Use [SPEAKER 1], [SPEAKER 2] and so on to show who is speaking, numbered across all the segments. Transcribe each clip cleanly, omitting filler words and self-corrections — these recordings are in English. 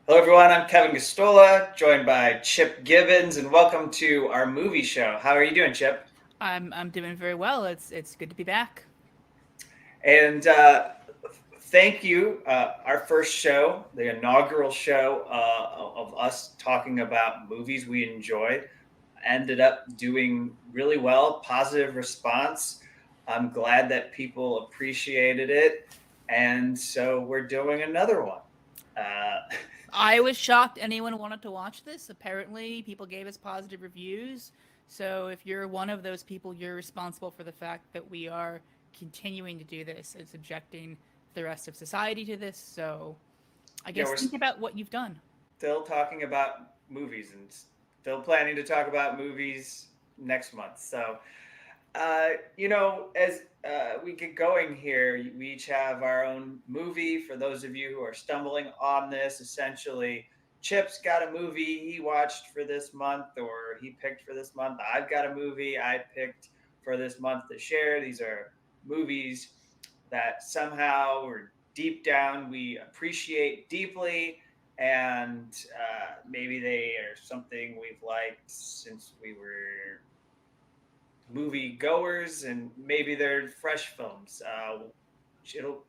[SPEAKER 1] Hello, everyone. I'm Kevin Gosztola, joined by Chip Gibbons, and welcome to our movie show. How are you doing, Chip?
[SPEAKER 2] I'm doing very well. It's good to be back.
[SPEAKER 1] And thank you. Our first show, the inaugural show of us talking about movies we enjoyed, ended up doing really well. Positive response. I'm glad that people appreciated it, and so we're doing another one. Uh,
[SPEAKER 2] I was shocked anyone wanted to watch this. Apparently, people gave us positive reviews. So if you're one of those people, you're responsible for the fact that we are continuing to do this and subjecting the rest of society to this. So I
[SPEAKER 1] yeah,
[SPEAKER 2] guess
[SPEAKER 1] we're
[SPEAKER 2] think about what you've done.
[SPEAKER 1] still talking about movies and still planning to talk about movies next month. So, as we get going here, we each have our own movie. For those of you who are stumbling on this, essentially, Chip's got a movie he watched for this month or he picked for this month. I've got a movie I picked for this month to share. These are movies that somehow or deep down we appreciate deeply, and maybe they are something we've liked since we were movie goers, and maybe they're fresh films. It'll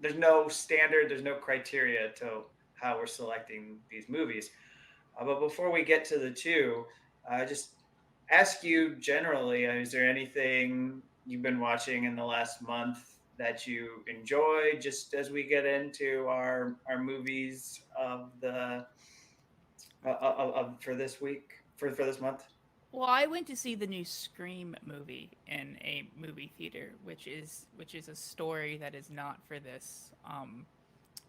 [SPEAKER 1] There's no standard, there's no criteria to how we're selecting these movies. But before we get to the two, just ask you generally: is there anything you've been watching in the last month that you enjoy? Just as we get into our movies of the for this week, for this month.
[SPEAKER 2] Well, I went to see the new Scream movie in a movie theater, which is a story that is not for this.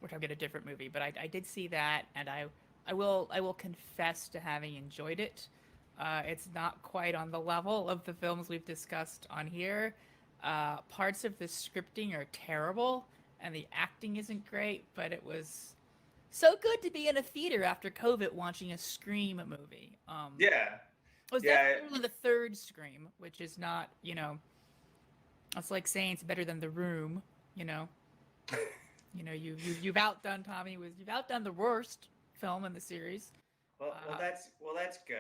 [SPEAKER 2] We're talking a different movie, but I did see that, and I will confess to having enjoyed it. It's not quite on the level of the films we've discussed on here. Parts of the scripting are terrible, and the acting isn't great, but it was so good to be in a theater after COVID watching a Scream movie.
[SPEAKER 1] Yeah,
[SPEAKER 2] It was
[SPEAKER 1] yeah.
[SPEAKER 2] definitely only the third Scream, which is not, it's like saying it's better than The Room. You know, you've outdone Tommy with you've outdone the worst film in the series.
[SPEAKER 1] That's good.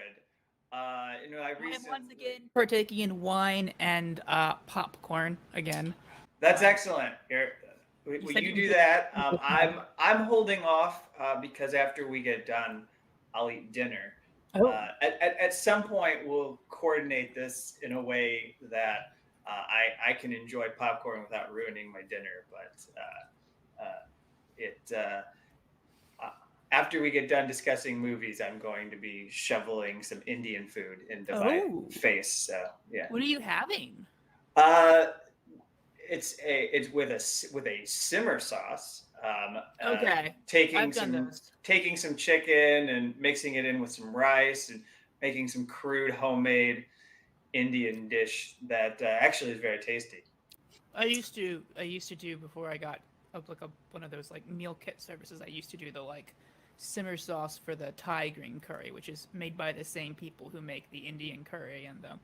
[SPEAKER 1] I
[SPEAKER 2] I am once
[SPEAKER 1] recently.
[SPEAKER 2] again partaking in wine and popcorn again.
[SPEAKER 1] That's
[SPEAKER 2] Uh,
[SPEAKER 1] excellent. Here,
[SPEAKER 2] you
[SPEAKER 1] will
[SPEAKER 2] said
[SPEAKER 1] you
[SPEAKER 2] you
[SPEAKER 1] do
[SPEAKER 2] enjoyed
[SPEAKER 1] that?
[SPEAKER 2] it.
[SPEAKER 1] I'm holding off because after we get done, I'll eat dinner.
[SPEAKER 2] Oh,
[SPEAKER 1] At some point, we'll coordinate this in a way that I can enjoy popcorn without ruining my dinner. But it uh, after we get done discussing movies, I'm going to be shoveling some Indian food into my
[SPEAKER 2] oh,
[SPEAKER 1] face. So yeah.
[SPEAKER 2] what are you having?
[SPEAKER 1] Uh, it's with a simmer sauce.
[SPEAKER 2] Okay,
[SPEAKER 1] Taking
[SPEAKER 2] I've done
[SPEAKER 1] some
[SPEAKER 2] those.
[SPEAKER 1] chicken and mixing it in with some rice and making some crude homemade Indian dish that actually is very tasty.
[SPEAKER 2] I used to do before I got one of those like meal kit services. I used to do the like simmer sauce for the Thai green curry, which is made by the same people who make the Indian curry and the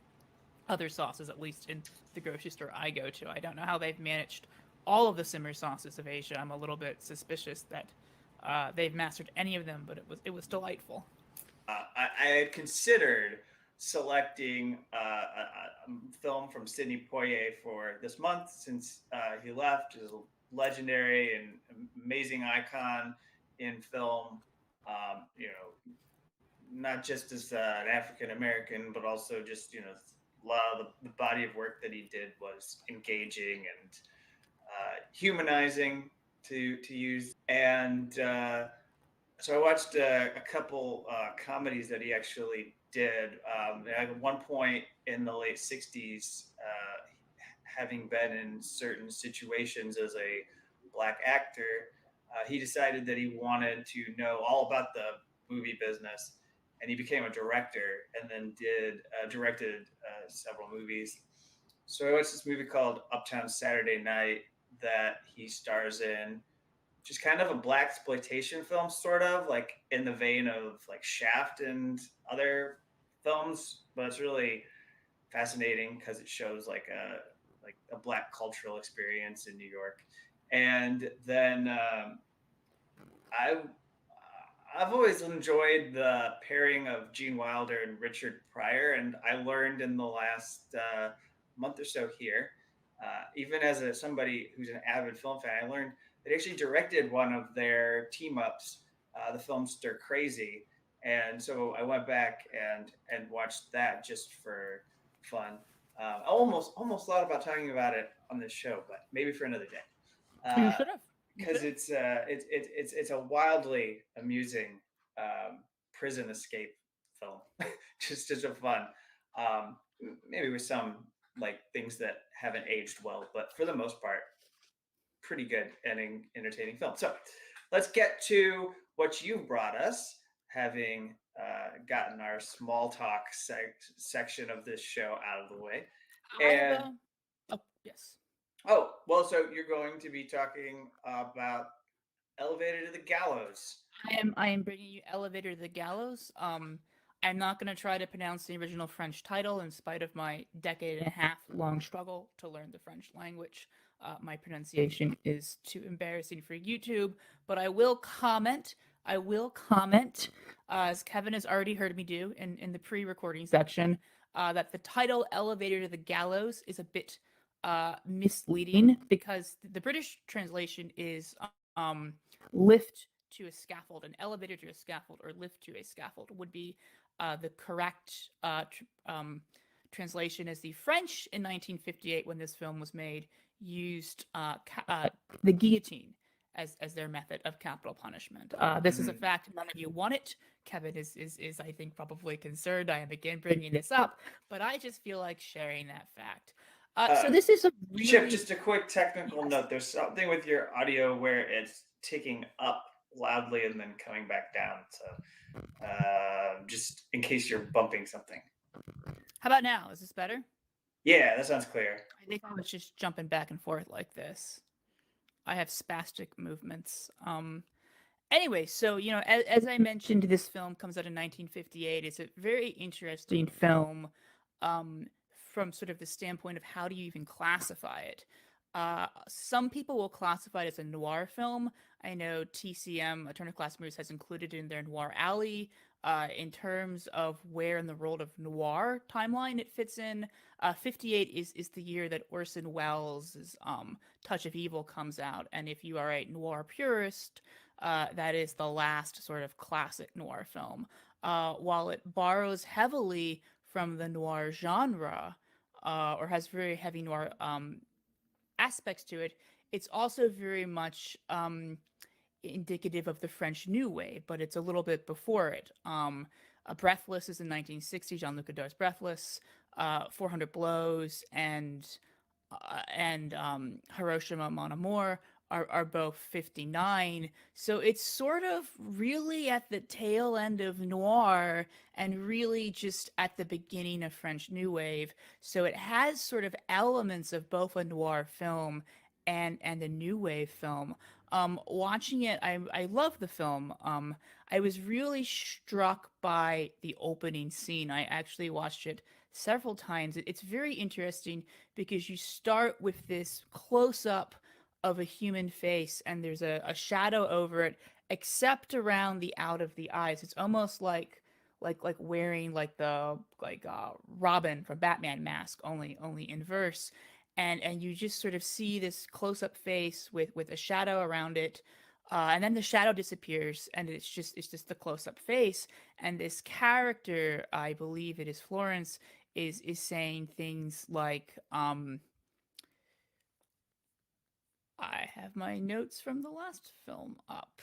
[SPEAKER 2] other sauces, at least in the grocery store I go to. I don't know how they've managed all of the simmer sauces of Asia. I'm a little bit suspicious that they've mastered any of them, but it was delightful.
[SPEAKER 1] I had considered selecting a film from Sidney Poitier for this month since he left. He's a legendary and amazing icon in film. Not just as an African American, but also just a lot of the body of work that he did was engaging and humanizing to use. And so I watched a couple comedies that he actually did. At one point in the late '60s, having been in certain situations as a black actor, he decided that he wanted to know all about the movie business, and he became a director, and then did directed several movies. So I watched this movie called Uptown Saturday Night that he stars in, just kind of a black exploitation film, sort of like in the vein of like Shaft and other films, but it's really fascinating because it shows like a black cultural experience in New York. And then I I've always enjoyed the pairing of Gene Wilder and Richard Pryor, and I learned in the last month or so here, even as somebody who's an avid film fan, I learned they actually directed one of their team ups, the film Stir Crazy, and so I went back and watched that just for fun. I almost thought about talking about it on this show, but maybe for another day.
[SPEAKER 2] You should have. You should
[SPEAKER 1] Because
[SPEAKER 2] have.
[SPEAKER 1] it's a wildly amusing prison escape film, just a fun, um, maybe with some like things that haven't aged well, but for the most part, pretty good and entertaining film. So let's get to what you've brought us, having gotten our small talk section of this show out of the way,
[SPEAKER 2] I have
[SPEAKER 1] and
[SPEAKER 2] a. Oh yes.
[SPEAKER 1] oh well, so you're going to be talking about Elevator to the Gallows.
[SPEAKER 2] I am bringing you Elevator to the Gallows. I'm not going to try to pronounce the original French title in spite of my decade and a half long struggle to learn the French language. My pronunciation is too embarrassing for YouTube, but I will comment. I will comment, as Kevin has already heard me do in the pre-recording section, that the title Elevator to the Gallows is a bit misleading because the British translation is lift to a scaffold, an elevator to a scaffold, or lift to a scaffold would be the correct translation. As the French in 1958, when this film was made, used the guillotine as their method of capital punishment. This is a fact none of you want it. Kevin is I think probably concerned I am again bringing this up, but I just feel like sharing that fact. So this is a really...
[SPEAKER 1] Chip, just a quick technical
[SPEAKER 2] Yes.
[SPEAKER 1] note. There's something with your audio where it's ticking up loudly and then coming back down. So just in case you're bumping something.
[SPEAKER 2] How about now? Is this better?
[SPEAKER 1] Yeah, that sounds clear.
[SPEAKER 2] I think I was just jumping back and forth like this. I have spastic movements. Anyway, so as I mentioned, this film comes out in 1958. It's a very interesting film, from sort of the standpoint of how do you even classify it. Some people will classify it as a noir film. I know TCM, Turner Classic Movies, has included it in their Noir Alley. In terms of where in the world of noir timeline it fits in, 58 is the year that Orson Welles' Touch of Evil comes out. And if you are a noir purist, that is the last sort of classic noir film. While it borrows heavily from the noir genre, or has very heavy noir aspects to it, it's also very much indicative of the French New Wave, but it's a little bit before it. Breathless is in 1960, Jean-Luc Godard's Breathless, 400 Blows, and Hiroshima Mon Amour are both 59. So it's sort of really at the tail end of noir and really just at the beginning of French New Wave. So it has sort of elements of both a noir film and a new wave film. Watching it, I love the film. I was really struck by the opening scene. I actually watched it several times. It's very interesting because you start with this close up of a human face and there's a shadow over it, except around the out of the eyes. It's almost like wearing like the Robin from Batman mask, only in verse. And you just sort of see this close up face with a shadow around it. And then the shadow disappears and it's just the close up face. And this character, I believe it is Florence, is saying things like, I have my notes from the last film up.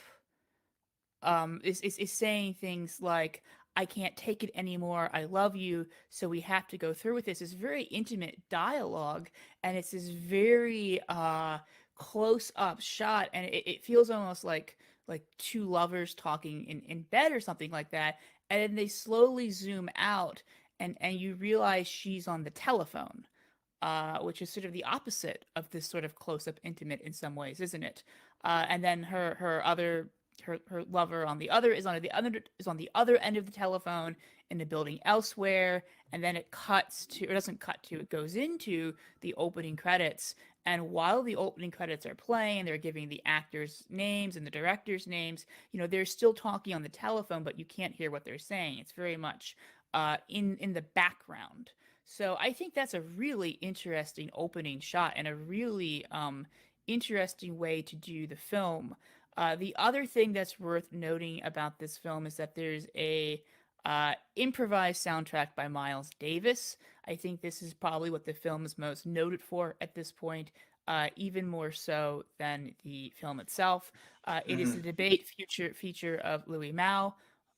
[SPEAKER 2] Is saying things like, I can't take it anymore, I love you, so we have to go through with this. It's very intimate dialogue, and it's this very close up shot, and it feels almost like two lovers talking in bed or something like that. And then they slowly zoom out, and you realize she's on the telephone. Which is sort of the opposite of this sort of close-up intimate in some ways, isn't it? And then her lover on the other is on the other end of the telephone in a building elsewhere, and then it cuts to, or doesn't cut to, it goes into the opening credits, And while the opening credits are playing, they're giving the actors' names and the directors' names. They're still talking on the telephone, but you can't hear what they're saying. It's very much in the background. So I think that's a really interesting opening shot and a really interesting way to do the film. The other thing that's worth noting about this film is that there's a improvised soundtrack by Miles Davis. I think this is probably what the film is most noted for at this point, even more so than the film itself. It is the
[SPEAKER 1] Hmm.
[SPEAKER 2] debate feature of Louis Mao.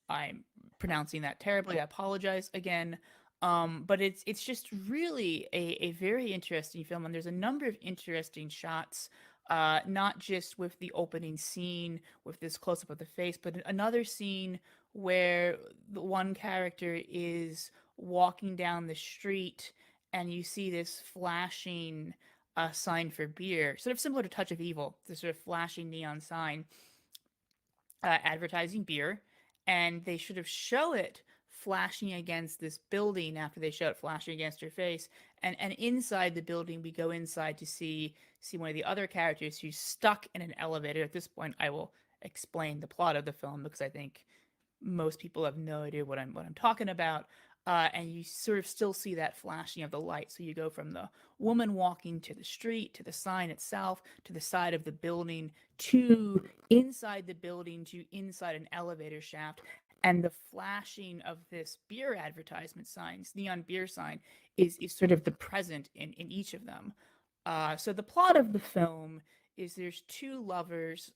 [SPEAKER 2] I'm pronouncing that terribly. I apologize again. But it's just really a very interesting film, and there's a number of interesting shots, not just with the opening scene with this close up of the face, but another scene where the one character is walking down the street and you see this flashing sign for beer, sort of similar to Touch of Evil, this sort of flashing neon sign advertising beer, and they sort of show it flashing against this building after they show it flashing against her face. And inside the building, we go inside to see one of the other characters who's stuck in an elevator. At this point, I will explain the plot of the film because I think most people have no idea what I'm talking about. And you sort of still see that flashing of the light. So you go from the woman walking to the street, to the sign itself, to the side of the building, to inside the building, to inside an elevator shaft. And the flashing of this beer advertisement signs, neon beer sign, is sort of the present in each of them. So the plot of the film is there's two lovers,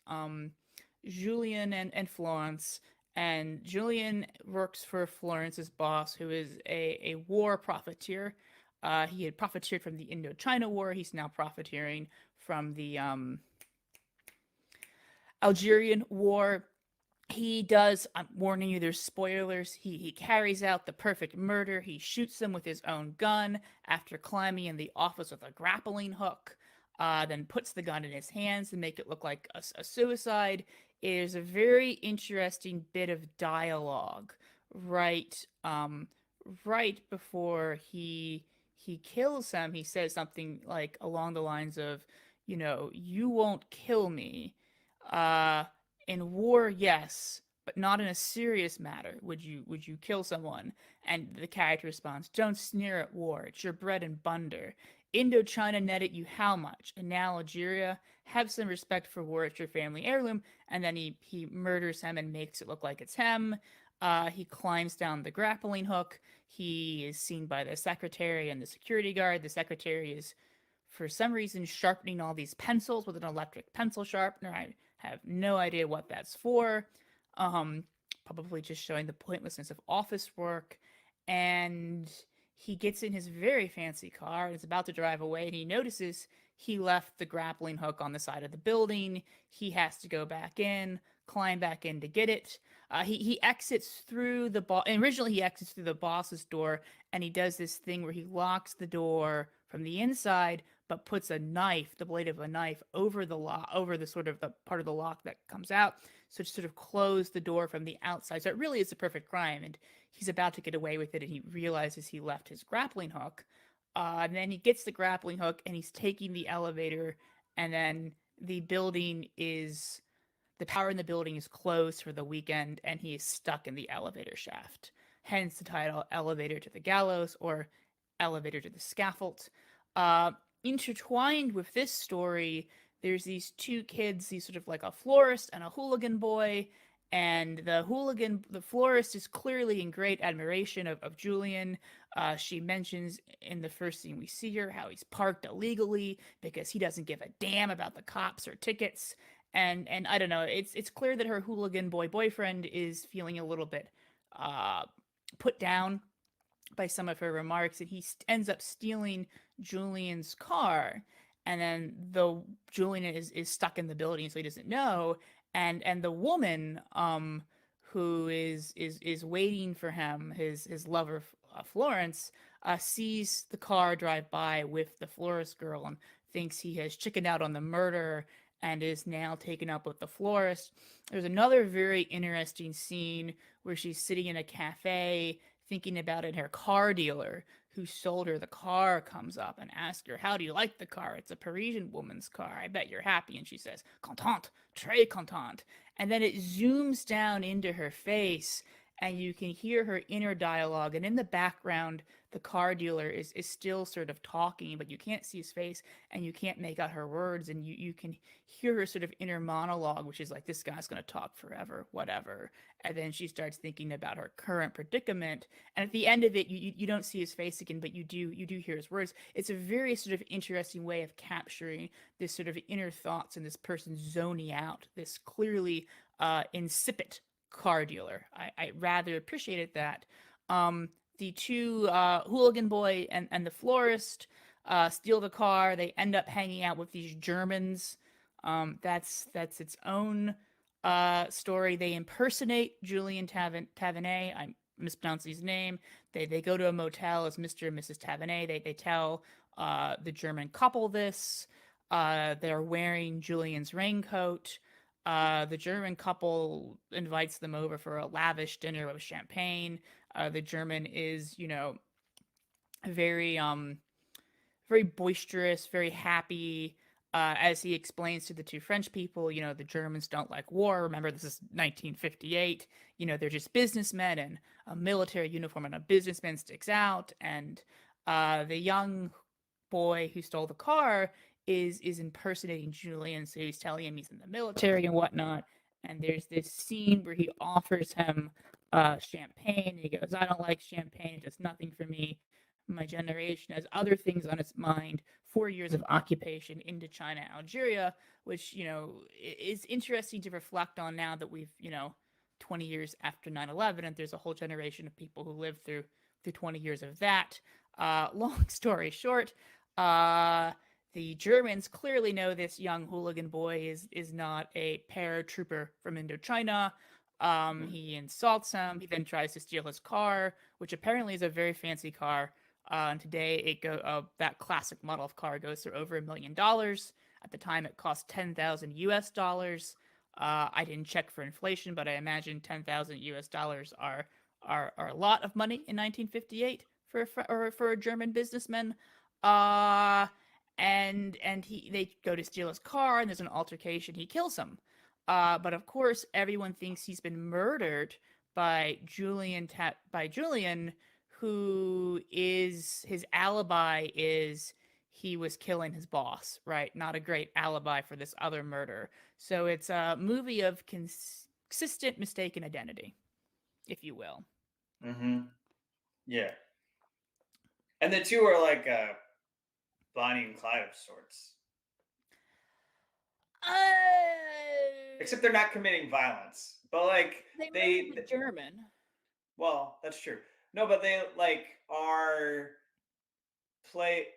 [SPEAKER 2] Julian and Florence, and Julian works for Florence's boss, who is a war profiteer. He had profiteered from the Indochina War. He's now profiteering from the Algerian War. He does, I'm warning you, there's spoilers. He carries out the perfect murder. He shoots them with his own gun after climbing in the office with a grappling hook, then puts the gun in his hands to make it look like a suicide. It is a very interesting bit of dialogue right right before he kills him. He says something like along the lines of, you won't kill me. Uh in war, yes, but not in a serious matter. Would you kill someone? And the character responds, "Don't sneer at war. It's your bread and butter. Indochina netted you how much? And now Algeria, have some respect for war. It's your family heirloom." And then he murders him and makes it look like it's him. He climbs down the grappling hook. He is seen by the secretary and the security guard. The secretary is, for some reason, sharpening all these pencils with an electric pencil sharpener. I have no idea what that's for. Um, Probably just showing the pointlessness of office work. And he gets in his very fancy car and is about to drive away, and he notices he left the grappling hook on the side of the building. He has to go back in, climb back in to get it. He exits through the boss. Originally, he exits through the boss's door, and he does this thing where he locks the door from the inside, but puts a knife, the blade of a knife, over the lock, over the sort of the part of the lock that comes out, so to sort of close the door from the outside. So it really is a perfect crime, and he's about to get away with it, and he realizes he left his grappling hook. And then he gets the grappling hook, and he's taking the elevator, and then the building is the power in the building is closed for the weekend, and he is stuck in the elevator shaft. Hence the title "Elevator to the Gallows" or "Elevator to the Scaffold." Intertwined with this story, there's these two kids, these sort of like a florist and a hooligan boy. And the florist is clearly in great admiration of Julian. She mentions in the first scene we see her how he's parked illegally because he doesn't give a damn about the cops or tickets. And I don't know, it's clear that her hooligan boyfriend is feeling a little bit uh, put down by some of her remarks, and he ends up stealing Julian's car. And then the Julian is stuck in the building, so he doesn't know. And the woman who is waiting for him, his lover Florence, sees the car drive by with the florist girl and thinks he has chickened out on the murder and is now taken up with the florist. There's another very interesting scene where she's sitting in a cafe thinking about it, her car dealer, who sold her the car comes up and asks her, "How do you like the car? It's a Parisian woman's car. I bet you're happy." And she says, "Contente, très contente." And then it zooms down into her face, and you can hear her inner dialogue. And in the background, the car dealer is still sort of talking, but you can't see his face and you can't make out her words. And you can hear her sort of inner monologue, which is like, this guy's going to talk forever, whatever. And then she starts thinking about her current predicament. And at the end of it, you don't see his face again, but you do hear his words. It's a very sort of interesting way of capturing this sort of inner thoughts and this person zoning out, this clearly insipid car dealer. I rather appreciated that. The two hooligan boy and the florist steal the car. They end up hanging out with these Germans. That's its own story. They impersonate Julian Tavernet. I'm mispronouncing his name. They go to a motel as Mr. and Mrs. Tavernet. They tell the German couple this. They're wearing Julian's raincoat. The German couple invites them over for a lavish dinner with champagne. The German is, very very boisterous, very happy. As he explains to the two French people, the Germans don't like war. Remember, this is 1958. They're just businessmen, and a military uniform and a businessman sticks out. And the young boy who stole the car is impersonating Julian, so he's telling him he's in the military and whatnot. And there's this scene where he offers him champagne. He goes, "I don't like champagne. It does nothing for me. My generation has other things on its mind. 4 years of occupation Indochina, Algeria," which, is interesting to reflect on now that we've, 20 years after 9/11, and there's a whole generation of people who lived through 20 years of that. Long story short, the Germans clearly know this young hooligan boy is not a paratrooper from Indochina. He insults him. He then tries to steal his car, which apparently is a very fancy car. And today, that classic model of car goes for over $1 million. At the time, it cost 10,000 US dollars. I didn't check for inflation, but I imagine 10,000 US dollars are a lot of money in 1958 for a German businessman. And they go to steal his car, and there's an altercation. He kills him. But of course, everyone thinks he's been murdered by Julian, who is, his alibi is he was killing his boss, right? Not a great alibi for this other murder. So it's a movie of consistent mistaken identity, if you will.
[SPEAKER 1] Mm-hmm. Yeah. And the two are like Bonnie and Clyde of sorts. Except they're not committing violence. But like
[SPEAKER 2] they German.
[SPEAKER 1] Well, that's true. No, but they like are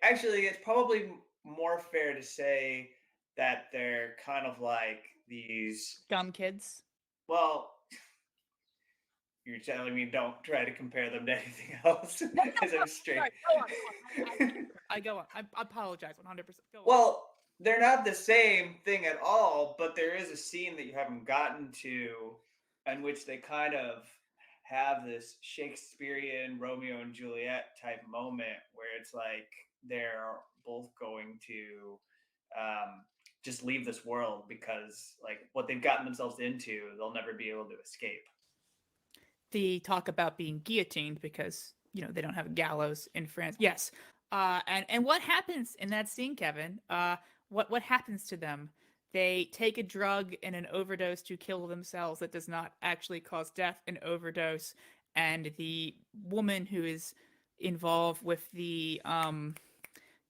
[SPEAKER 1] actually, it's probably more fair to say that they're kind of like these
[SPEAKER 2] scum kids.
[SPEAKER 1] Well, you're telling me don't try to compare them to anything else because I'm straight.
[SPEAKER 2] Sorry, go on. I apologize 100%. Go on.
[SPEAKER 1] Well, they're not the same thing at all, but there is a scene that you haven't gotten to in which they kind of have this Shakespearean Romeo and Juliet type moment where it's like they're both going to just leave this world because like what they've gotten themselves into, they'll never be able to escape.
[SPEAKER 2] They talk about being guillotined because, they don't have a gallows in France. Yes. And what happens in that scene, Kevin? What happens to them? They take a drug and an overdose to kill themselves that does not actually cause death, an overdose. And the woman who is involved with the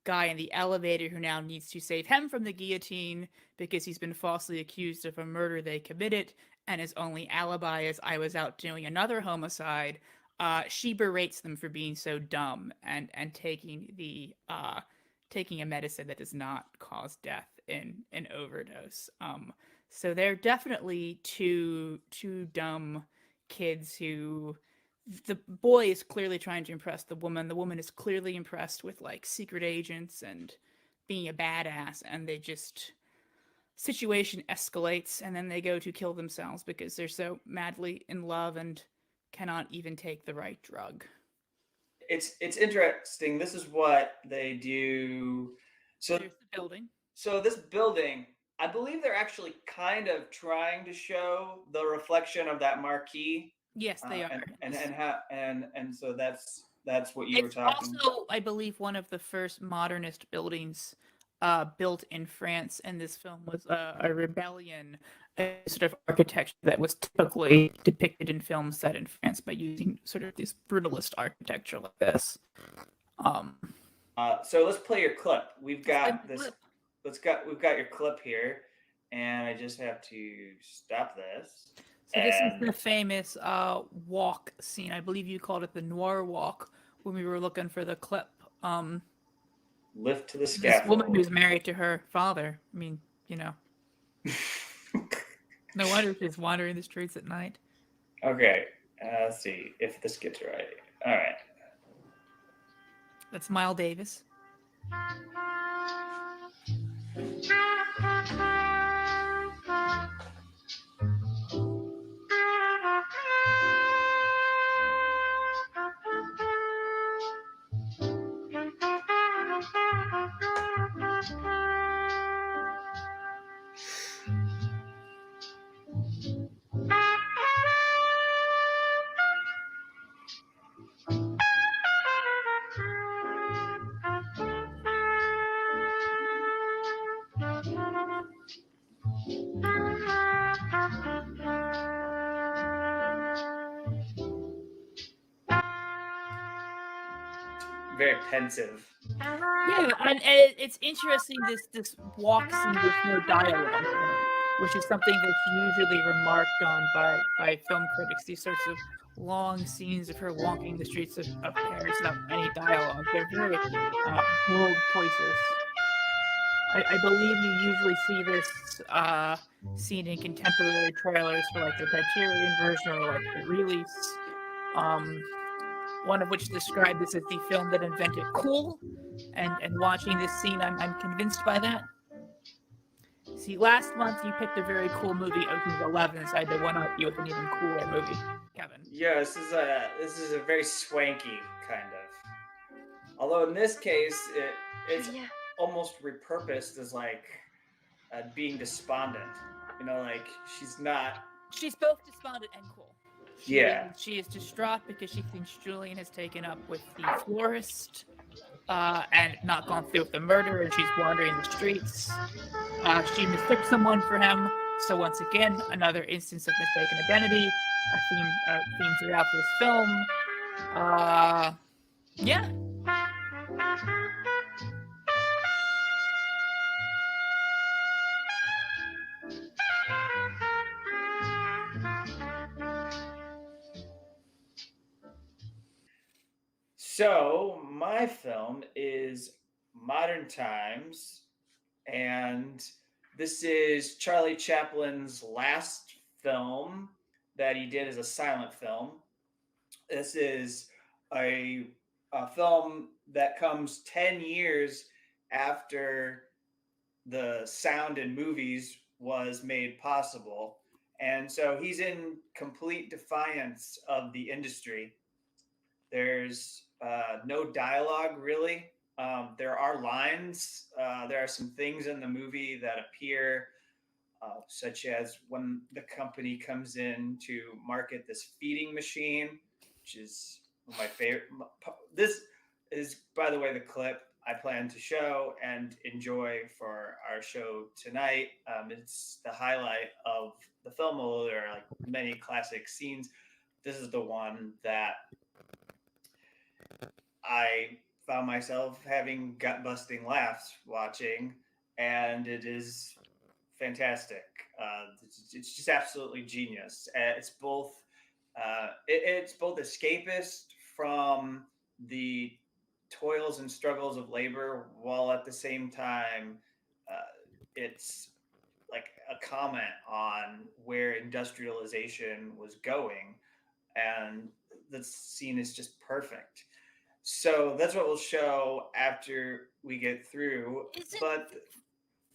[SPEAKER 2] guy in the elevator who now needs to save him from the guillotine because he's been falsely accused of a murder they committed, and his only alibi is I was out doing another homicide. She berates them for being so dumb and taking a medicine that does not cause death in an overdose. So they're definitely two dumb kids who, the boy is clearly trying to impress the woman. The woman is clearly impressed with like secret agents and being a badass, and they just, situation escalates, and then they go to kill themselves because they're so madly in love and cannot even take the right drug.
[SPEAKER 1] it's interesting. This is what they do. So
[SPEAKER 2] There's the building.
[SPEAKER 1] this building, I believe they're actually kind of trying to show the reflection of that marquee,
[SPEAKER 2] Yes, they are.
[SPEAKER 1] and how and so that's what you were
[SPEAKER 2] It's
[SPEAKER 1] talking.
[SPEAKER 2] also, I believe, one of the first modernist buildings built in France, and this film was a rebellion, a sort of architecture that was typically depicted in films set in France by using sort of this brutalist architecture like this. Um,
[SPEAKER 1] So let's play your clip. We've
[SPEAKER 2] let's play
[SPEAKER 1] got
[SPEAKER 2] the
[SPEAKER 1] this.
[SPEAKER 2] clip.
[SPEAKER 1] We've got your clip here, and I just have to stop this
[SPEAKER 2] So this is
[SPEAKER 1] and
[SPEAKER 2] the famous walk scene. I believe you called it the noir walk when we were looking for the clip.
[SPEAKER 1] lift to the
[SPEAKER 2] This woman
[SPEAKER 1] scaffold.
[SPEAKER 2] who's married to her father. I mean, no wonder she's wandering the streets at night.
[SPEAKER 1] Okay, let's see if this gets right. All right.
[SPEAKER 2] That's Miles Davis.
[SPEAKER 1] Very pensive.
[SPEAKER 2] Yeah, and it's interesting this walk scene with no dialogue in it, which is something that's usually remarked on by film critics. These sorts of long scenes of her walking the streets of Paris without any dialogue. They're very bold choices. I believe you usually see this scene in contemporary trailers for like the Criterion version or like the release. One of which described this as the film that invented cool, and watching this scene, I'm convinced by that. See, last month you picked a very cool movie, Ocean's 11, so I had to one up you with an even cooler movie, Kevin.
[SPEAKER 1] Yeah, this is a very swanky kind of. Although in this case, it's almost repurposed as like being despondent. You know, like she's not.
[SPEAKER 2] She's both despondent and cool.
[SPEAKER 1] Yeah.
[SPEAKER 2] She is distraught because she thinks Julian has taken up with the florist and not gone through with the murder, and she's wandering the streets. She mistook someone for him, so once again, another instance of mistaken identity, a theme throughout this film. Yeah.
[SPEAKER 1] So my film is Modern Times, and this is Charlie Chaplin's last film that he did as a silent film. This is a, a film that comes 10 years after the sound in movies was made possible. And so he's in complete defiance of the industry. There's no dialogue really. There are lines. There are some things in the movie that appear, such as when the company comes in to market this feeding machine, which is my favorite. This is, by the way, the clip I plan to show and enjoy for our show tonight. It's the highlight of the film, although there are like many classic scenes. This is the one that I found myself having gut busting laughs watching, and it is fantastic. It's just absolutely genius. It's both escapist from the toils and struggles of labor, while at the same time, it's like a comment on where industrialization was going, and the scene is just perfect. So that's what we'll show after we get through.
[SPEAKER 2] Is it
[SPEAKER 1] But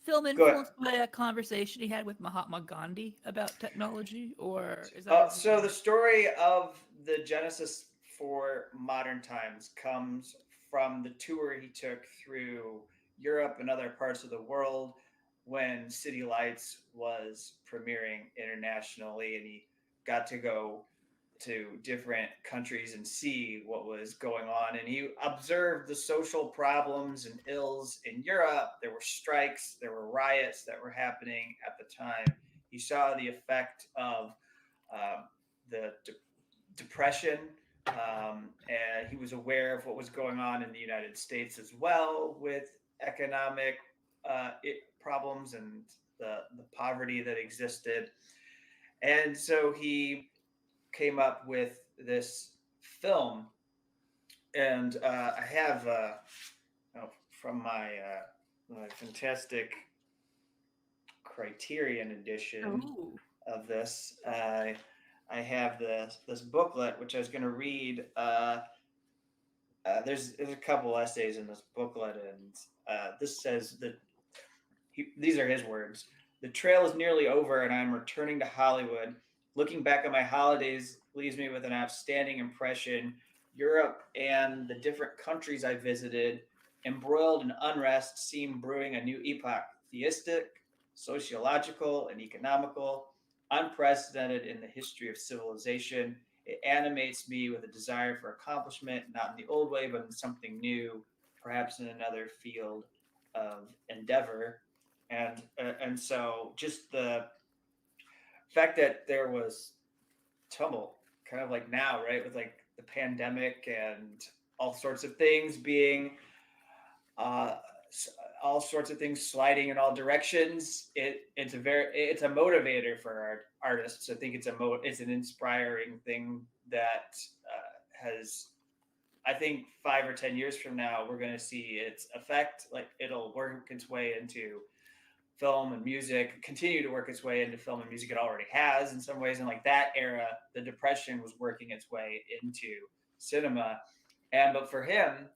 [SPEAKER 2] film
[SPEAKER 1] go ahead.
[SPEAKER 2] influenced by a conversation he had with Mahatma Gandhi about technology, or is that?
[SPEAKER 1] So the story of the Genesis for modern times comes from the tour he took through Europe and other parts of the world when City Lights was premiering internationally, and he got to go to different countries and see what was going on. And he observed the social problems and ills in Europe. There were strikes, there were riots that were happening at the time. He saw the effect of the depression, and he was aware of what was going on in the United States as well with economic problems and the poverty that existed. And so he came up with this film, and I have from my fantastic Criterion edition
[SPEAKER 2] Oh.
[SPEAKER 1] of this. I have this booklet which I was going to read. There's a couple essays in this booklet, and this says that these are his words. The trail is nearly over, and I'm returning to Hollywood. Looking back at my holidays leaves me with an outstanding impression. Europe and the different countries I visited, embroiled in unrest, seem brewing a new epoch, theistic, sociological, and economical, unprecedented in the history of civilization. It animates me with a desire for accomplishment, not in the old way, but in something new, perhaps in another field of endeavor. And so just the fact that there was tumult, kind of like now, right, with like the pandemic and all sorts of things being uh, all sorts of things sliding in all directions. It's a motivator for artists. I think it's an inspiring thing that has. I think 5 or 10 years from now, we're going to see its effect. Like it'll work its way into film and music, continue to work its way into film and music. It already has in some ways. And like that era, the Depression was working its way into cinema. But for him,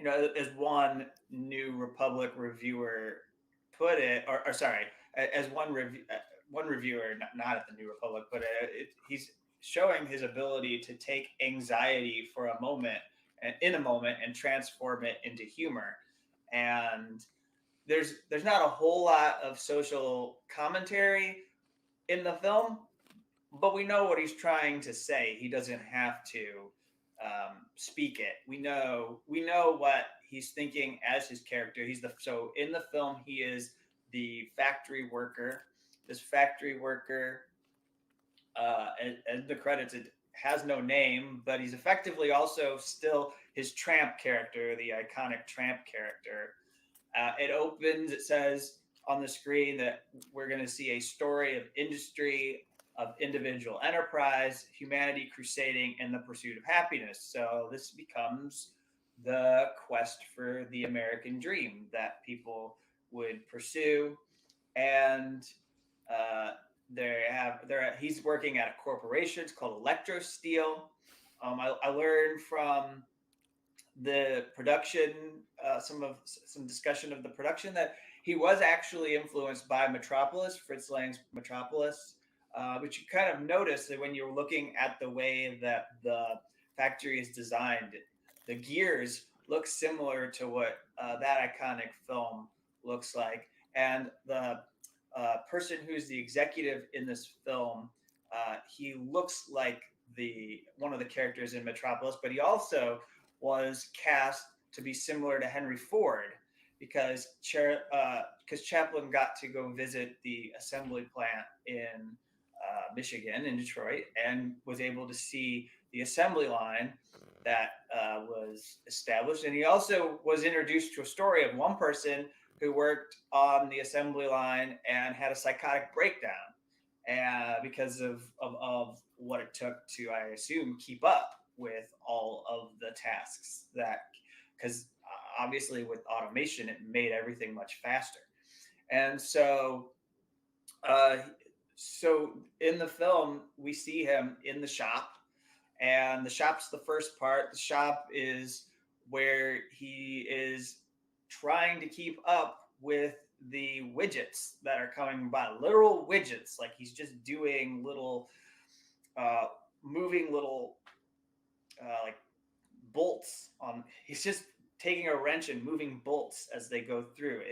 [SPEAKER 1] as one New Republic reviewer put it, or sorry, as one reviewer, not at the New Republic, but he's showing his ability to take anxiety for a moment and in a moment and transform it into humor. And there's not a whole lot of social commentary in the film, but we know what he's trying to say. He doesn't have to speak it. We know what he's thinking as his character. So in the film he is the factory worker. This factory worker, and the credits, it has no name, but he's effectively also still his tramp character, the iconic tramp character. It opens, it says on the screen that we're going to see a story of industry, of individual enterprise, humanity crusading in the pursuit of happiness. So this becomes the quest for the American dream that people would pursue. And he's working at a corporation. It's called Electro Steel. I learned from the production, some discussion of the production, that he was actually influenced by Metropolis, Fritz Lang's Metropolis, which you kind of notice that when you're looking at the way that the factory is designed, the gears look similar to what that iconic film looks like. And the person who's the executive in this film, he looks like one of the characters in Metropolis, but he also was cast to be similar to Henry Ford because Chaplin got to go visit the assembly plant in Michigan, in Detroit, and was able to see the assembly line that was established. And he also was introduced to a story of one person who worked on the assembly line and had a psychotic breakdown because of what it took to, I assume, keep up with all of the tasks because obviously with automation, it made everything much faster. And so in the film, we see him in the shop, and the shop's the first part. The shop is where he is trying to keep up with the widgets that are coming by, literal widgets. Like he's just doing little, moving little like bolts on. He's just taking a wrench and moving bolts as they go through.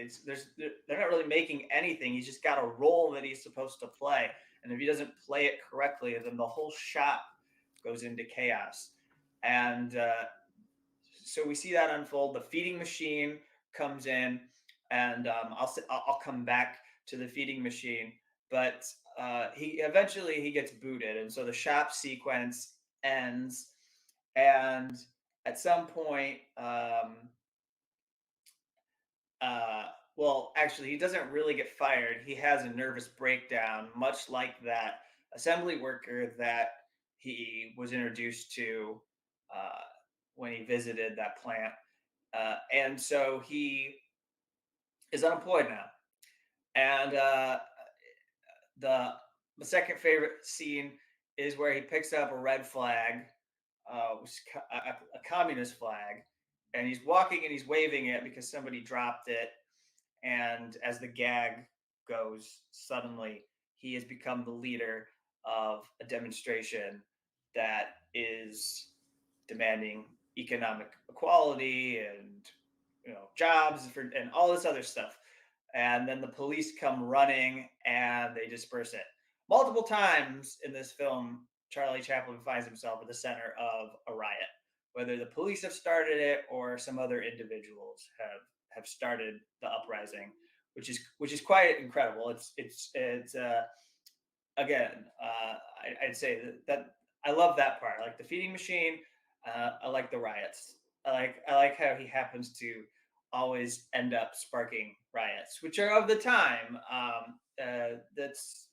[SPEAKER 1] They're not really making anything. He's just got a role that he's supposed to play, and if he doesn't play it correctly, then the whole shop goes into chaos. And so we see that unfold. The feeding machine comes in, and I'll come back to the feeding machine, but he gets booted, and so the shop sequence ends, and at some point, well, actually, he doesn't really get fired. He has a nervous breakdown, much like that assembly worker that he was introduced to uh, when he visited that plant. And so he is unemployed now. And the the second favorite scene is where he picks up a red flag, a communist flag, and he's walking and he's waving it because somebody dropped it. And as the gag goes, suddenly he has become the leader of a demonstration that is demanding economic equality and jobs and all this other stuff. And then the police come running and they disperse it. Multiple times in this film, Charlie Chaplin finds himself at the center of a riot, whether the police have started it or some other individuals have started the uprising, which is quite incredible. It's again, I'd say that I love that part. I like the feeding machine. I like the riots. I like how he happens to always end up sparking riots, which are of the time. That's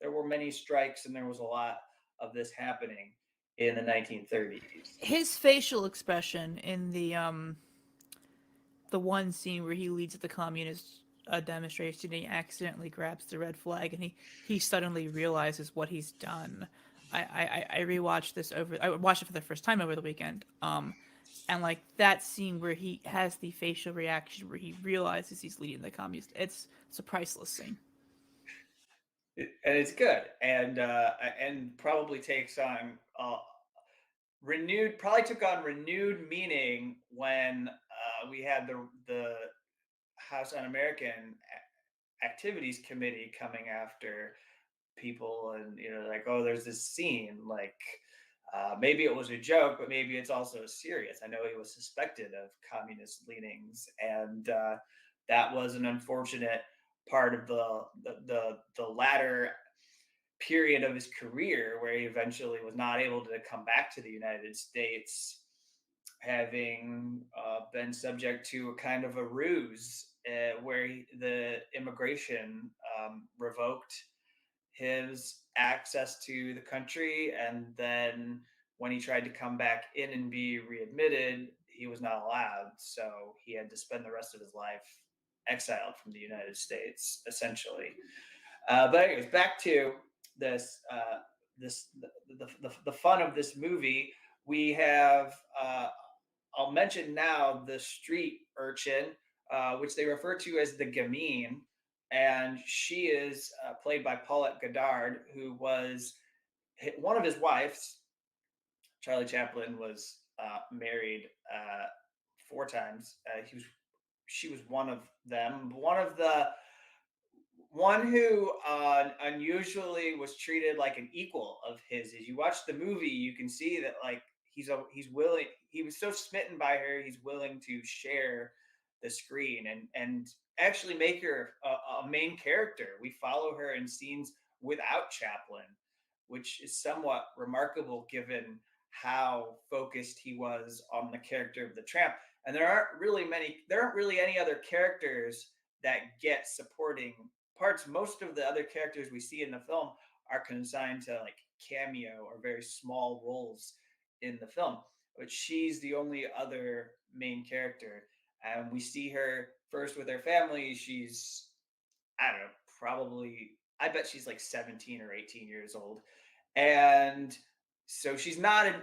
[SPEAKER 1] There were many strikes, and there was a lot of this happening in the 1930s.
[SPEAKER 2] His facial expression in the one scene where he leads the communist demonstration, and he accidentally grabs the red flag, and he suddenly realizes what he's done. I rewatched this over. I watched it for the first time over the weekend. And like that scene where he has the facial reaction where he realizes he's leading the communist. It's a priceless scene.
[SPEAKER 1] And it's good, and probably takes on renewed probably took on renewed meaning when we had the House Un-American Activities Committee coming after people, and like, oh, there's this scene, like maybe it was a joke, but maybe it's also serious. I know he was suspected of communist leanings, and that was an unfortunate part of the latter period of his career where he eventually was not able to come back to the United States, having been subject to a kind of a ruse where the immigration revoked his access to the country. And then when he tried to come back in and be readmitted, he was not allowed. So he had to spend the rest of his life exiled from the United States, essentially. But anyways, back to this the fun of this movie. We have I'll mention now the street urchin, which they refer to as the gamine, and she is played by Paulette Goddard, who was one of his wives. Charlie Chaplin was married 4 times. She was one of them. One who unusually was treated like an equal of his. As you watch the movie, you can see that like he's willing. He was so smitten by her, he's willing to share the screen and actually make her a main character. We follow her in scenes without Chaplin, which is somewhat remarkable given how focused he was on the character of the tramp. And there aren't really any other characters that get supporting parts. Most of the other characters we see in the film are consigned to like cameo or very small roles in the film, but she's the only other main character. And we see her first with her family. She's, I don't know, probably, I bet she's like 17 or 18 years old. And so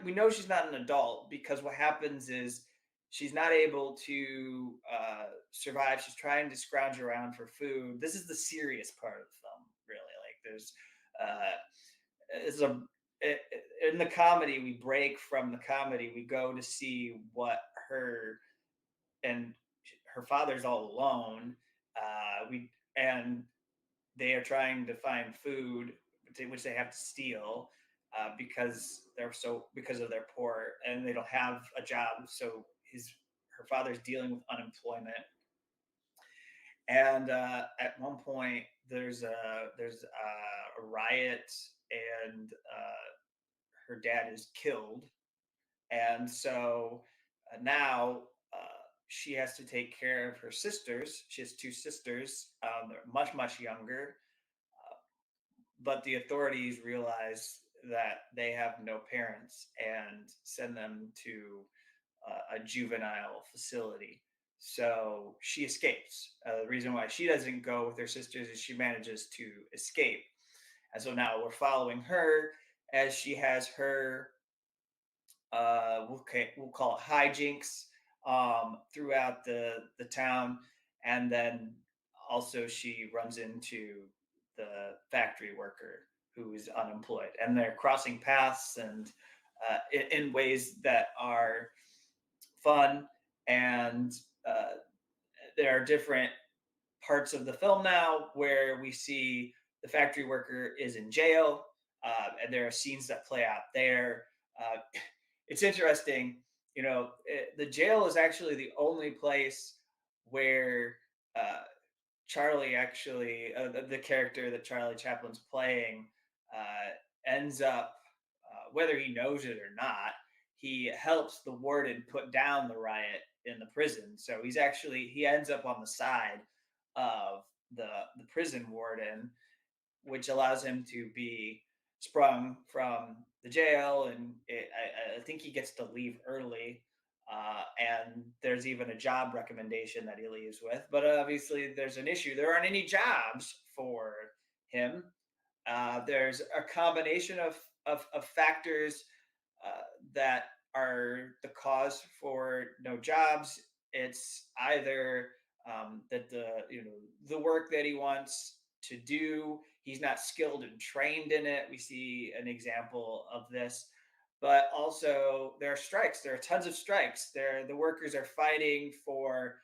[SPEAKER 1] we know she's not an adult, because what happens is she's not able to survive. She's trying to scrounge around for food. This is the serious part of the film, really. Like there's in the comedy, we break from the comedy. We go to see what her and her father's all alone. We and they are trying to find food, which they have to steal because of their poor and they don't have a job. So his her father's dealing with unemployment, and at one point there's a riot, and her dad is killed, and so now she has to take care of her sisters. She has two sisters. They're much younger, but the authorities realize that they have no parents and send them to a juvenile facility. So she escapes. The reason why she doesn't go with her sisters is she manages to escape. And so now we're following her as she has her we'll call it hijinks throughout the town, and then also she runs into the factory worker who is unemployed, and they're crossing paths and in ways that are fun, and uh, there are different parts of the film now where we see the factory worker is in jail, and there are scenes that play out there. Uh, it's interesting, the jail is actually the only place where uh, Charlie actually, the character that Charlie Chaplin's playing, ends up, whether he knows it or not, he helps the warden put down the riot in the prison. So he ends up on the side of the the prison warden, which allows him to be sprung from the jail, and I think he gets to leave early. And there's even a job recommendation that he leaves with, but obviously there's an issue. There aren't any jobs for him. There's a combination of factors uh, that are the cause for no jobs. It's either that the work that he wants to do, he's not skilled and trained in it. We see an example of this, but also there are strikes. There are tons of strikes. The workers are fighting for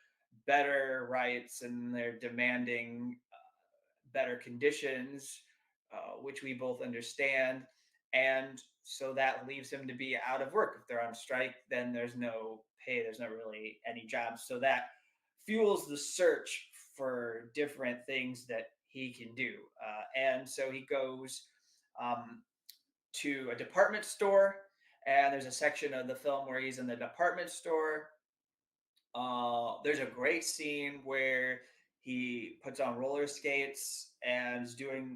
[SPEAKER 1] better rights, and they're demanding better conditions, which we both understand. And so that leaves him to be out of work. If they're on strike, then there's no pay, there's not really any jobs. So that fuels the search for different things that he can do. And so he goes um, to a department store, and there's a section of the film where he's in the department store. There's a great scene where he puts on roller skates and is doing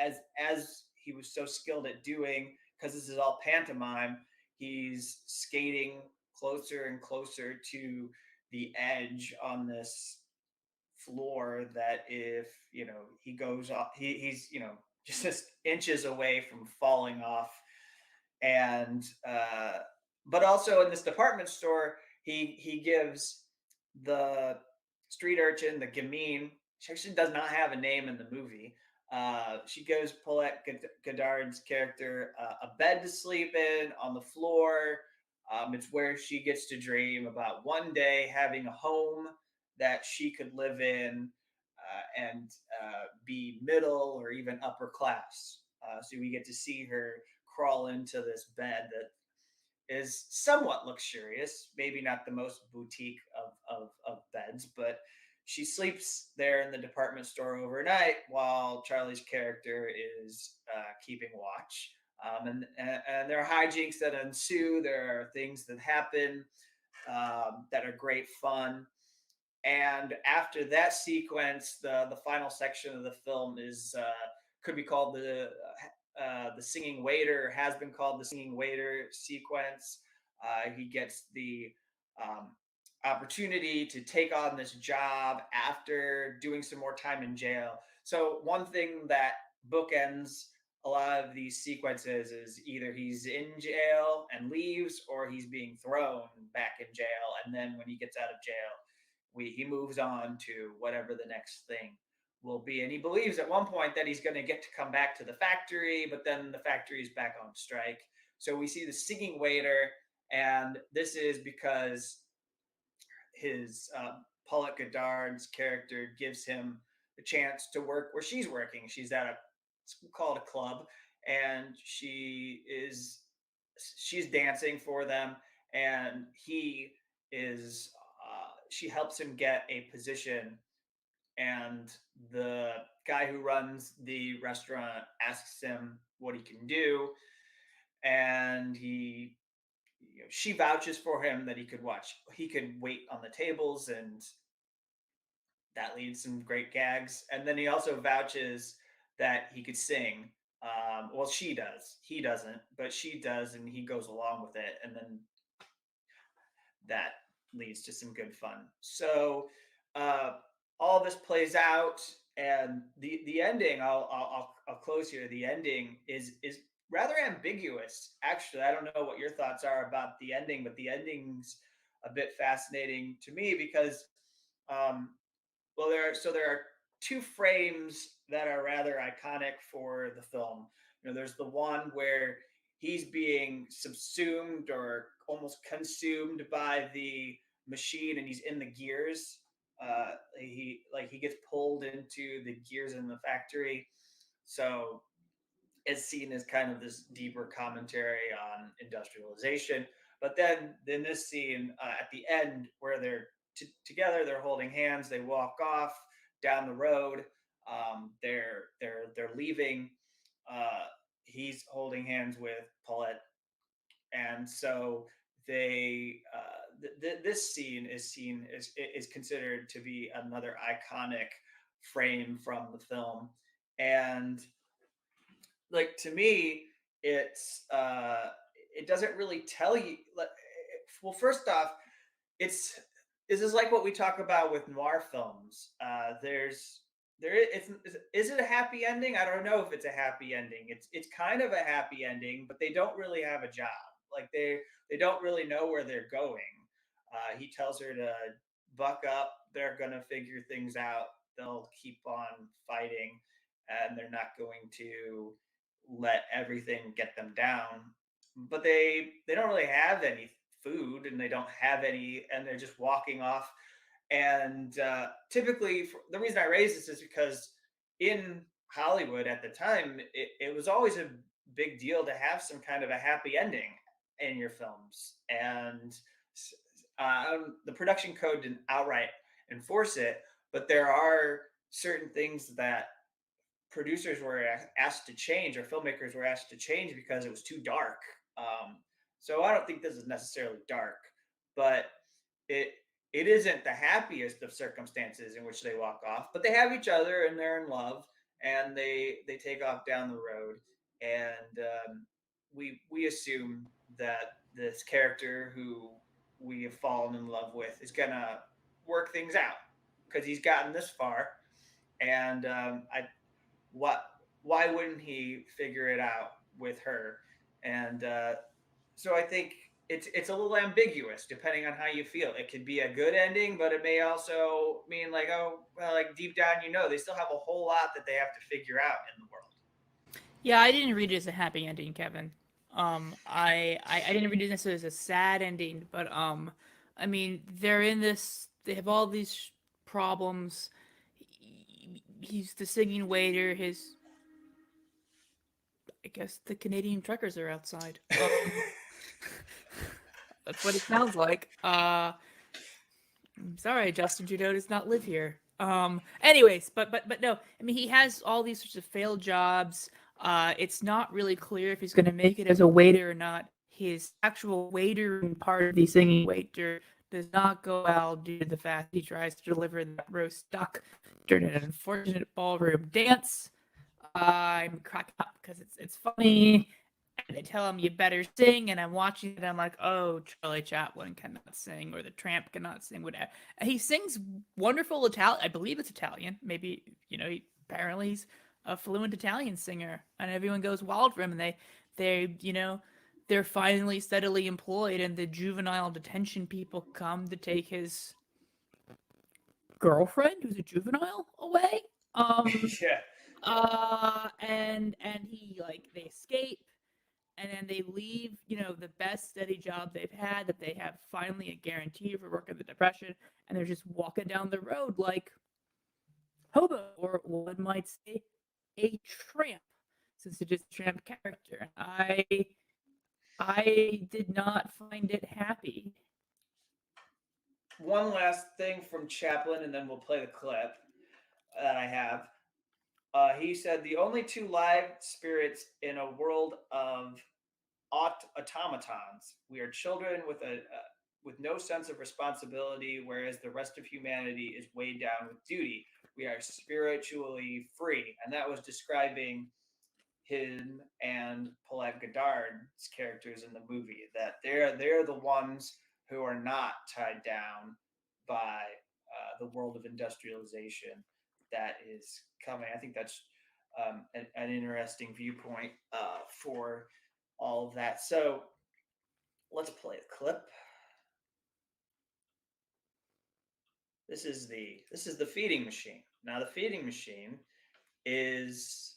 [SPEAKER 1] as he was so skilled at doing, because this is all pantomime. He's skating closer and closer to the edge on this floor that if he goes off, he's just inches away from falling off. And but also in this department store, he gives the street urchin, the gamine. She actually does not have a name in the movie. She gives Paulette Goddard's character a bed to sleep in on the floor. It's where she gets to dream about one day having a home that she could live in, and be middle or even upper class. So we get to see her crawl into this bed that is somewhat luxurious, maybe not the most boutique of beds, but she sleeps there in the department store overnight while Charlie's character is keeping watch. And there are hijinks that ensue. There are things that happen that are great fun. And after that sequence, the final section of the film is could be called the singing waiter, has been called the singing waiter sequence. He gets the um, opportunity to take on this job after doing some more time in jail. So one thing that bookends a lot of these sequences is either he's in jail and leaves, or he's being thrown back in jail, and then when he gets out of jail, he moves on to whatever the next thing will be. And he believes at one point that he's going to get to come back to the factory, but then the factory is back on strike. So we see the singing waiter, and this is because his Paulette Goddard's character gives him a chance to work where she's working. She's at a, it's called a club, and she's dancing for them, and she helps him get a position, and the guy who runs the restaurant asks him what he can do, and she vouches for him that he could wait on the tables, and that leads some great gags. And then he also vouches that he could sing. Well, she does. He doesn't, but she does, and he goes along with it. And then that leads to some good fun. So uh, all this plays out, and the ending. I'll close here. The ending is rather ambiguous. Actually, I don't know what your thoughts are about the ending, but the ending's a bit fascinating to me because um, well, there are two frames that are rather iconic for the film. There's the one where he's being subsumed or almost consumed by the machine, and he's in the gears. He gets pulled into the gears in the factory, so it's seen as kind of this deeper commentary on industrialization. But then in this scene at the end, where they're together, they're holding hands, they walk off down the road. They're leaving. He's holding hands with Paulette, and so this scene is considered to be another iconic frame from the film, and like to me it doesn't really tell you well, first off, it's this is like what we talk about with noir films. Is it a happy ending? I don't know if it's a happy ending. It's kind of a happy ending, but they don't really have a job. Like they don't really know where they're going. He tells her to buck up. They're gonna figure things out. They'll keep on fighting, and they're not going to let everything get them down. But they don't really have any food, and they don't have any, and they're just walking off. And typically, the reason I raise this is because in Hollywood at the time, it was always a big deal to have some kind of a happy ending in your films. And the production code didn't outright enforce it, but there are certain things that producers were asked to change, or filmmakers were asked to change, because it was too dark. So I don't think this is necessarily dark, but it it isn't the happiest of circumstances in which they walk off. But they have each other, and they're in love, and they take off down the road, and we assume that this character who we have fallen in love with is gonna work things out because he's gotten this far, and I what why wouldn't he figure it out with her? And so I think it's a little ambiguous depending on how you feel. It could be a good ending, but it may also mean like, oh well, like deep down, they still have a whole lot that they have to figure out in the world.
[SPEAKER 2] Yeah, I didn't read it as a happy ending, Kevin. I didn't read it necessarily as a sad ending, but I mean, they're in this. They have all these problems. He's the singing waiter. I guess the Canadian truckers are outside. That's what it sounds like. I'm sorry, Justin Trudeau does not live here. Anyways, but no, I mean, he has all these sorts of failed jobs. It's not really clear if he's going to make it as a waiter or not. His actual waitering part of the singing waiter does not go well due to the fact he tries to deliver that roast duck during an unfortunate ballroom dance. I'm cracking up because it's funny, and they tell him you better sing, and I'm watching it, and I'm like, oh, Charlie Chaplin cannot sing, or the Tramp cannot sing, whatever. And he sings wonderful Italian. I believe it's Italian. Maybe apparently he's a fluent Italian singer, and everyone goes wild for him. And they're finally steadily employed, and the juvenile detention people come to take his girlfriend, who's a juvenile, away. Um,
[SPEAKER 1] Yeah.
[SPEAKER 2] and he like they escape, and then they leave, the best steady job they've had, that they have finally a guarantee for working the depression, and they're just walking down the road like hobo, or one might say a tramp, since it is a tramp character. I did not find it happy.
[SPEAKER 1] One last thing from Chaplin, and then we'll play the clip that I have. He said, "The only two live spirits in a world of automatons. We are children with no sense of responsibility, whereas the rest of humanity is weighed down with duty. We are spiritually free," and that was describing him and Paulette Goddard's characters in the movie. That they're the ones who are not tied down by the world of industrialization that is coming. I think that's an interesting viewpoint for all of that. So let's play the clip. This is the feeding machine. Now the feeding machine is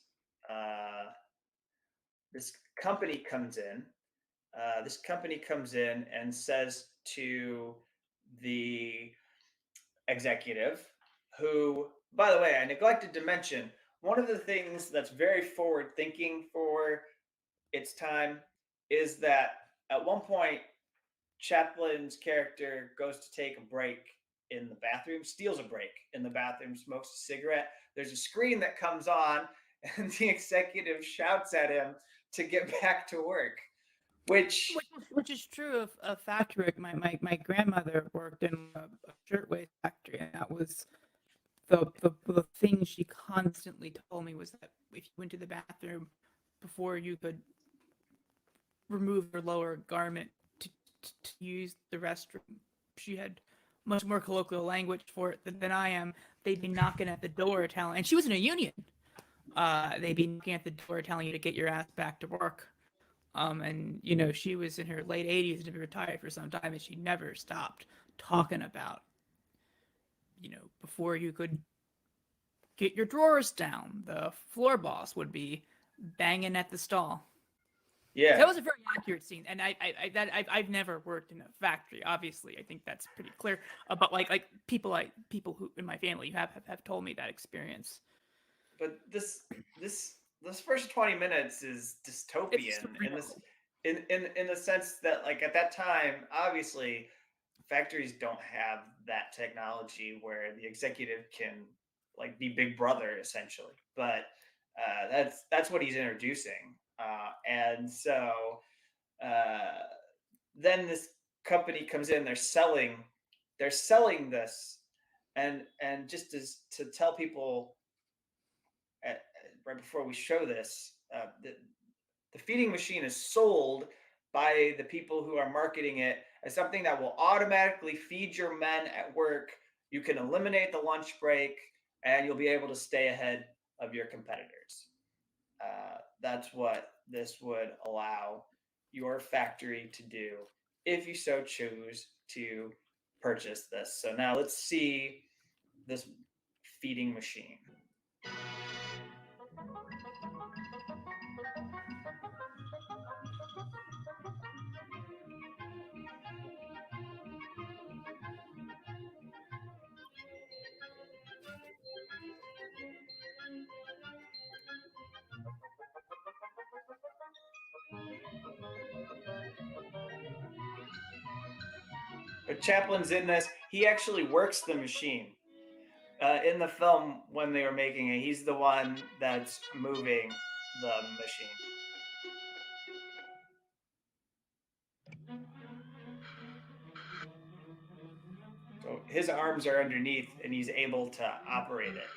[SPEAKER 1] this company comes in. This company comes in and says to the executive, who, by the way, I neglected to mention, one of the things that's very forward thinking for its time is that at one point Chaplin's character goes to take a break in the bathroom, steals a break in the bathroom, smokes a cigarette. There's a screen that comes on, and the executive shouts at him to get back to work, which
[SPEAKER 2] Which is true of a factory. My grandmother worked in a shirtwaist factory, and that was the thing she constantly told me, was that if you went to the bathroom before you could remove your lower garment to use the restroom, she had much more colloquial language for it than I am. They'd be knocking at the door telling, and she was in a union. They'd be knocking at the door telling you to get your ass back to work. And she was in her late 80s and had been retired for some time, and she never stopped talking about, before you could get your drawers down, the floor boss would be banging at the stall.
[SPEAKER 1] yeah.
[SPEAKER 2] That was a very accurate scene, and I've never worked in a factory. Obviously, I think that's pretty clear. But like people who in my family have told me that experience.
[SPEAKER 1] But this first 20 minutes is
[SPEAKER 2] It's
[SPEAKER 1] dystopian in this
[SPEAKER 2] surreal.
[SPEAKER 1] in the sense that, like, at that time, obviously factories don't have that technology where the executive can, like, be big brother essentially, but that's what he's introducing, and so uh, then this company comes in. They're selling this, and just as to tell people right before we show this, the feeding machine is sold by the people who are marketing it as something that will automatically feed your men at work. You can eliminate the lunch break, and you'll be able to stay ahead of your competitors. That's what this would allow your factory to do if you so choose to purchase this. So now let's see this feeding machine. But Chaplin's in this. He actually works the machine. In the film when they were making it, he's the one that's moving the machine. So his arms are underneath, and he's able to operate it.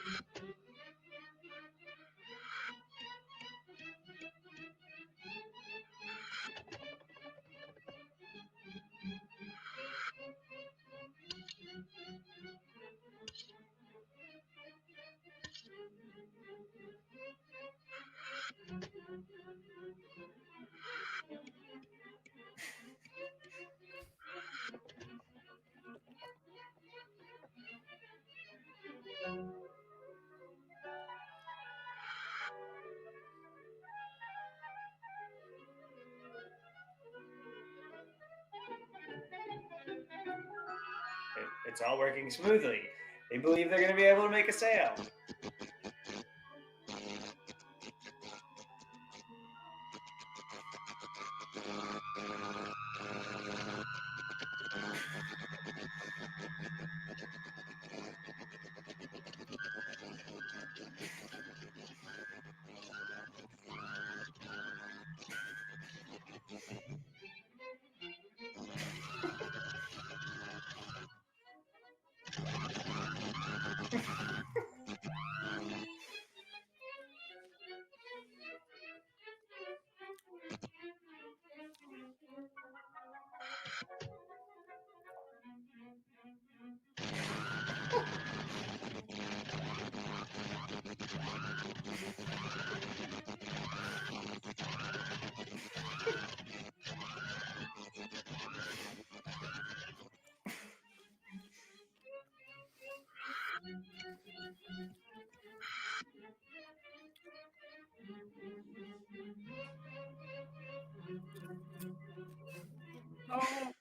[SPEAKER 1] It's all working smoothly. They believe they're going to be able to make a sale.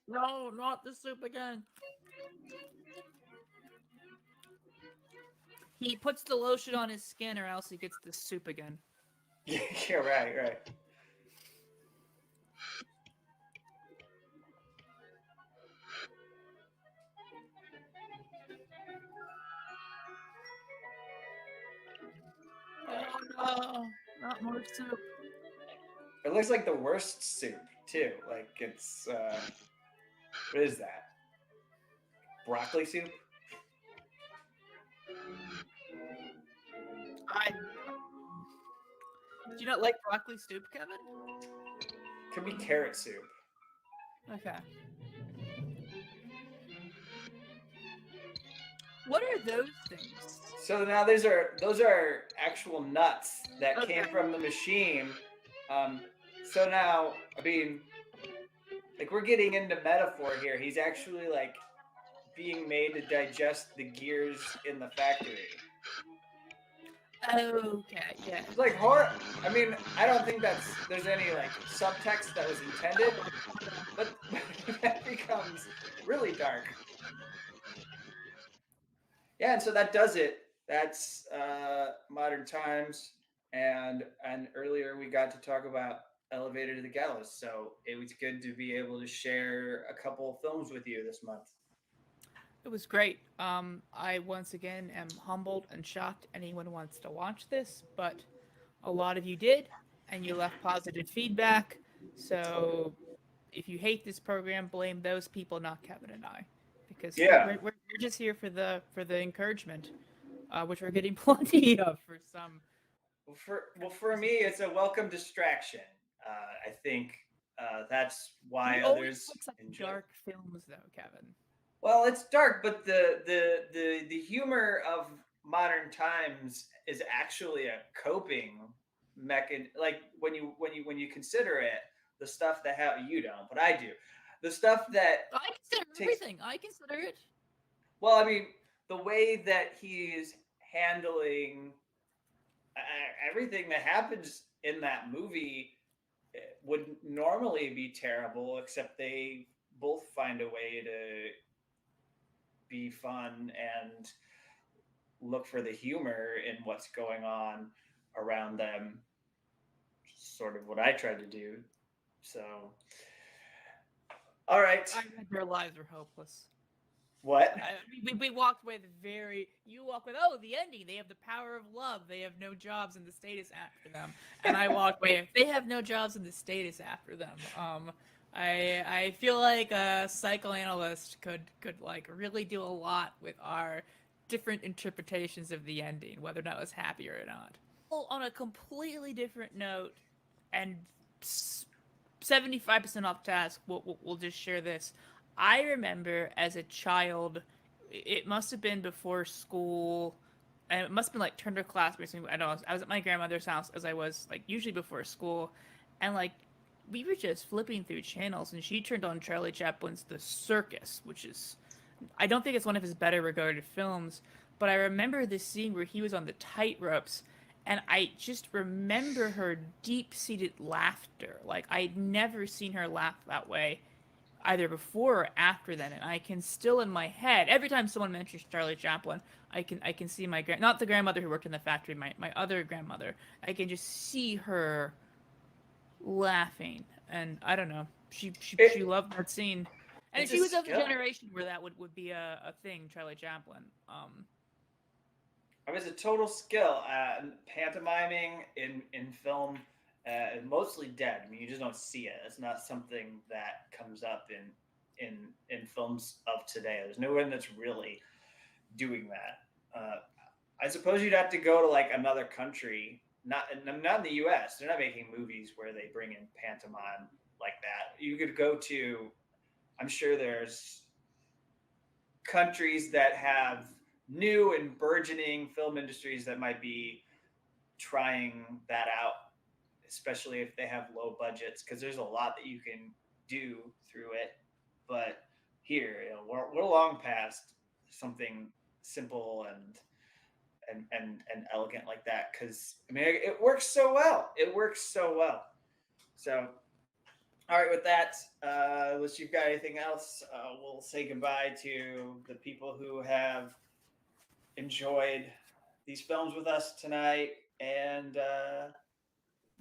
[SPEAKER 2] No, no, not the soup again. He puts the lotion on his skin, or else he gets the soup again.
[SPEAKER 1] Yeah, right.
[SPEAKER 2] No, not more soup.
[SPEAKER 1] It looks like the worst soup too. Like it's what is that? Broccoli soup?
[SPEAKER 2] Do you not like broccoli soup, Kevin?
[SPEAKER 1] Could be carrot soup.
[SPEAKER 2] Okay. What are those things?
[SPEAKER 1] So now those are actual nuts that came from the machine. So now, I mean, like we're getting into metaphor here. He's actually like being made to digest the gears in the factory.
[SPEAKER 2] Okay, yeah.
[SPEAKER 1] It's like horror. I mean, I don't think there's any like subtext that was intended, but that becomes really dark. Yeah, and so that does it. That's Modern Times, and earlier we got to talk about Elevator to the Gallows. So it was good to be able to share a couple of films with you this month.
[SPEAKER 2] It was great. I once again am humbled and shocked anyone wants to watch this, but a lot of you did, and you left positive feedback. So if you hate this program, blame those people, not Kevin and I, because we're just here for the encouragement, which we're getting plenty of for some.
[SPEAKER 1] For me, it's a welcome distraction. I think that's why others enjoy
[SPEAKER 2] dark films, though, Kevin.
[SPEAKER 1] Well, it's dark, but the humor of Modern Times is actually a coping mechanism. Like when you consider it, the stuff that you don't, but I do. The stuff that
[SPEAKER 2] I consider everything. I consider it.
[SPEAKER 1] Well, I mean, the way that he's handling everything that happens in that movie would normally be terrible, except they both find a way to be fun and look for the humor in what's going on around them. Sort of what I tried to do. So, all right.
[SPEAKER 2] Their lives were hopeless.
[SPEAKER 1] What?
[SPEAKER 2] We walked with you walk with, the ending. They have the power of love. They have no jobs and the state is after them. And I walked away, they have no jobs and the state is after them. I feel like a psychoanalyst could like really do a lot with our different interpretations of the ending, whether or not it was happy or not. Well, on a completely different note, and 75% off task, we'll just share this. I remember as a child, it must have been before school, and it must have been like Turner class or something. I don't know. I was at my grandmother's house, as I was like usually before school, and like we were just flipping through channels, and she turned on Charlie Chaplin's The Circus, which is, I don't think it's one of his better regarded films, but I remember this scene where he was on the tightropes, and I just remember her deep-seated laughter. Like, I'd never seen her laugh that way either before or after then, and I can still in my head every time someone mentions Charlie Chaplin, I can see my not the grandmother who worked in the factory, my other grandmother. I can just see her laughing, and I don't know. She
[SPEAKER 1] It
[SPEAKER 2] loved that scene, and
[SPEAKER 1] it's a
[SPEAKER 2] she was of the
[SPEAKER 1] skill.
[SPEAKER 2] generation where that would be a thing. Charlie Chaplin.
[SPEAKER 1] I mean, it's a total skill. Pantomiming in film, mostly dead. I mean, you just don't see it. It's not something that comes up in films of today. There's no one that's really doing that. I suppose you'd have to go to like another country, not in the U.S. They're not making movies where they bring in pantomime like that. You could go to. I'm sure there's countries that have new and burgeoning film industries that might be trying that out, especially if they have low budgets, because there's a lot that you can do through it. But here, we're long past something simple and elegant like that. Because I mean, it works so well. It works so well. So, all right, with that, unless you've got anything else, we'll say goodbye to the people who have enjoyed these films with us tonight, and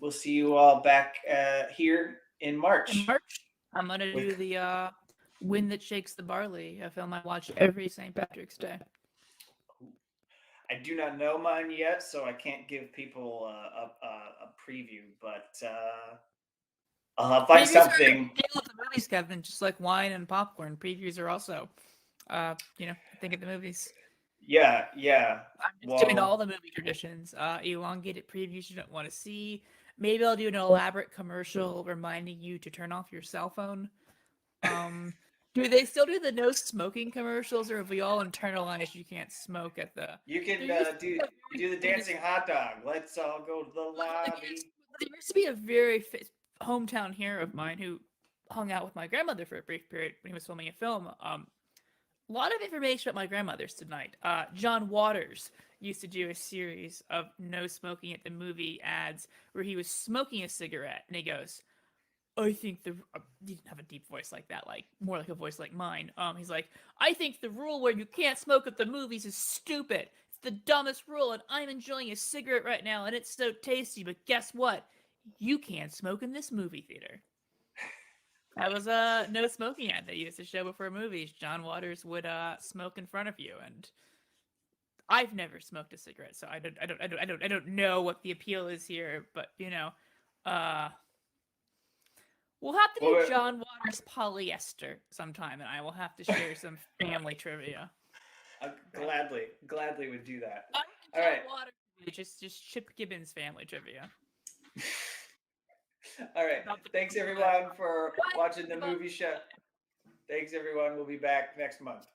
[SPEAKER 1] we'll see you all back here in
[SPEAKER 2] In
[SPEAKER 1] March.
[SPEAKER 2] March, I'm gonna
[SPEAKER 1] With
[SPEAKER 2] do the Wind That Shakes the Barley, a film I watch every St. Patrick's Day.
[SPEAKER 1] I do not know mine yet, so I can't give people a preview, but I'll find
[SPEAKER 2] Previews are a
[SPEAKER 1] something.
[SPEAKER 2] big deal at the movies, Kevin, just like wine and popcorn. Previews are also, a thing at the movies.
[SPEAKER 1] Yeah, yeah.
[SPEAKER 2] I'm just doing all
[SPEAKER 1] Well,
[SPEAKER 2] the movie traditions. Elongated previews you don't want to see. Maybe I'll do an elaborate commercial reminding you to turn off your cell phone. Um, do they still do the no smoking commercials, or have we all internalized you can't smoke at the?
[SPEAKER 1] you
[SPEAKER 2] There
[SPEAKER 1] can
[SPEAKER 2] used to be a
[SPEAKER 1] do the
[SPEAKER 2] very famous.
[SPEAKER 1] dancing hot dog. Let's all go to the
[SPEAKER 2] Yes,
[SPEAKER 1] lobby.
[SPEAKER 2] there used to be a very hometown hero of mine who hung out with my grandmother for a brief period when he was filming a film. A lot of information about my grandmother's tonight. John Waters used to do a series of no smoking at the movie ads where he was smoking a cigarette, and he goes, "I think the he didn't have a deep voice like that, like more like a voice like mine." He's like, "I think the rule where you can't smoke at the movies is stupid. It's the dumbest rule, and I'm enjoying a cigarette right now, and it's so tasty. But guess what? You can't smoke in this movie theater." That was a no smoking ad they used to show before movies. John Waters would smoke in front of you, and I've never smoked a cigarette, so I don't know what the appeal is here. But uh, we'll have to do
[SPEAKER 1] Well,
[SPEAKER 2] John Waters polyester sometime, and I will have to share some family trivia.
[SPEAKER 1] I gladly would do that.
[SPEAKER 2] Not
[SPEAKER 1] All
[SPEAKER 2] John
[SPEAKER 1] right.
[SPEAKER 2] Waters, just Chip Gibbons family trivia.
[SPEAKER 1] All right.
[SPEAKER 2] About the
[SPEAKER 1] Thanks
[SPEAKER 2] Gosztola.
[SPEAKER 1] everyone for watching the movie show. Thanks everyone. We'll be back next month.